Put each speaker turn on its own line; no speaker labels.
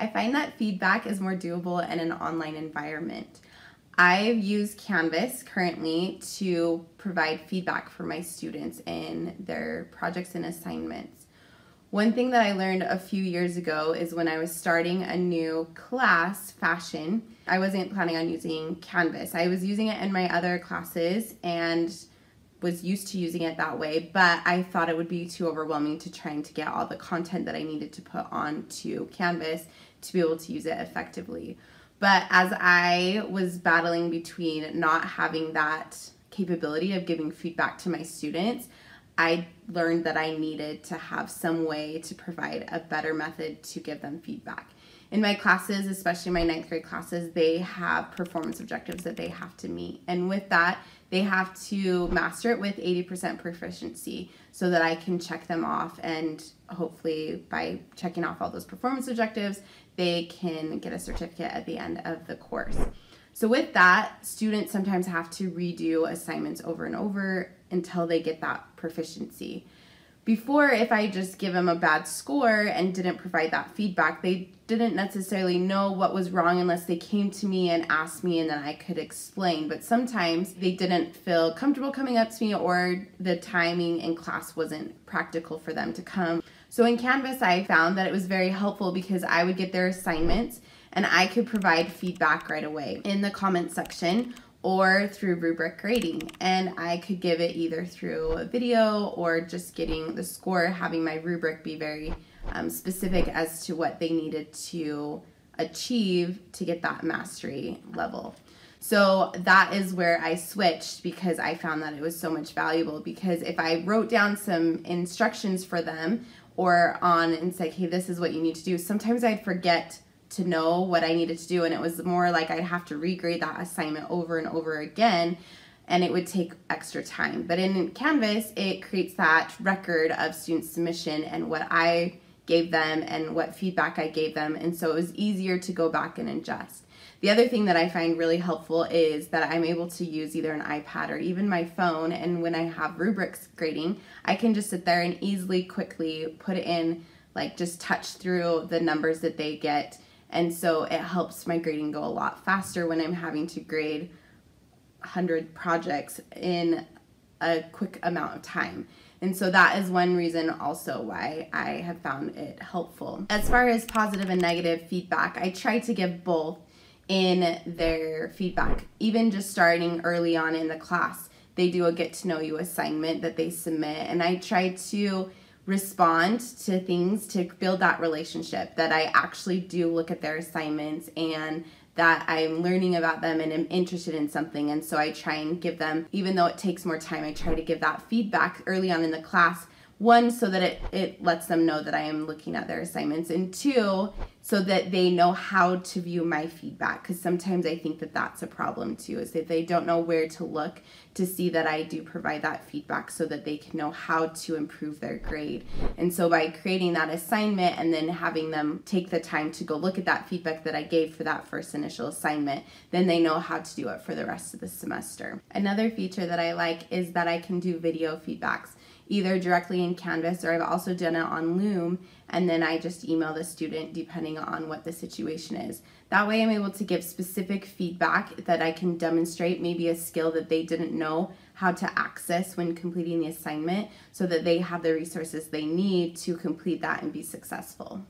I find that feedback is more doable in an online environment. I use Canvas currently to provide feedback for my students in their projects and assignments. One thing that I learned a few years ago is when I was starting a new class, fashion, I wasn't planning on using Canvas. I was using it in my other classes and was used to using it that way, but I thought it would be too overwhelming to trying to get all the content that I needed to put onto Canvas to be able to use it effectively. But as I was battling between not having that capability of giving feedback to my students, I learned that I needed to have some way to provide a better method to give them feedback. In my classes, especially my 9th grade classes, they have performance objectives that they have to meet. And with that, they have to master it with 80% proficiency so that I can check them off, and hopefully by checking off all those performance objectives, they can get a certificate at the end of the course. So with that, students sometimes have to redo assignments over and over until they get that proficiency. Before, if I just give them a bad score and didn't provide that feedback, they didn't necessarily know what was wrong unless they came to me and asked me, and then I could explain. But sometimes they didn't feel comfortable coming up to me, or the timing in class wasn't practical for them to come. So in Canvas, I found that it was very helpful because I would get their assignments and I could provide feedback right away in the comment section or through rubric grading, and I could give it either through a video or just getting the score, having my rubric be very specific as to what they needed to achieve to get that mastery level. So that is where I switched, because I found that it was so much valuable, because if I wrote down some instructions for them or on and said, hey, this is what you need to do, sometimes I'd forget to know what I needed to do, and it was more like I'd have to regrade that assignment over and over again, and it would take extra time. But in Canvas, it creates that record of student submission and what I gave them and what feedback I gave them, and so it was easier to go back and adjust. The other thing that I find really helpful is that I'm able to use either an iPad or even my phone, and when I have rubrics grading, I can just sit there and easily, quickly put it in, like just touch through the numbers that they get. And so it helps my grading go a lot faster when I'm having to grade 100 projects in a quick amount of time. And so that is one reason also why I have found it helpful. As far as positive and negative feedback, I try to give both in their feedback. Even just starting early on in the class, they do a get to know you assignment that they submit, and I try to respond to things to build that relationship, that I actually do look at their assignments and that I'm learning about them and am interested in something. And so I try and give them, even though it takes more time, I try to give that feedback early on in the class. One, so that it lets them know that I am looking at their assignments, and two, so that they know how to view my feedback, because sometimes I think that that's a problem too, is that they don't know where to look to see that I do provide that feedback so that they can know how to improve their grade. And so by creating that assignment and then having them take the time to go look at that feedback that I gave for that first initial assignment, then they know how to do it for the rest of the semester. Another feature that I like is that I can do video feedbacks, either directly in Canvas, or I've also done it on Loom, and then I just email the student depending on what the situation is. That way I'm able to give specific feedback that I can demonstrate, maybe a skill that they didn't know how to access when completing the assignment, so that they have the resources they need to complete that and be successful.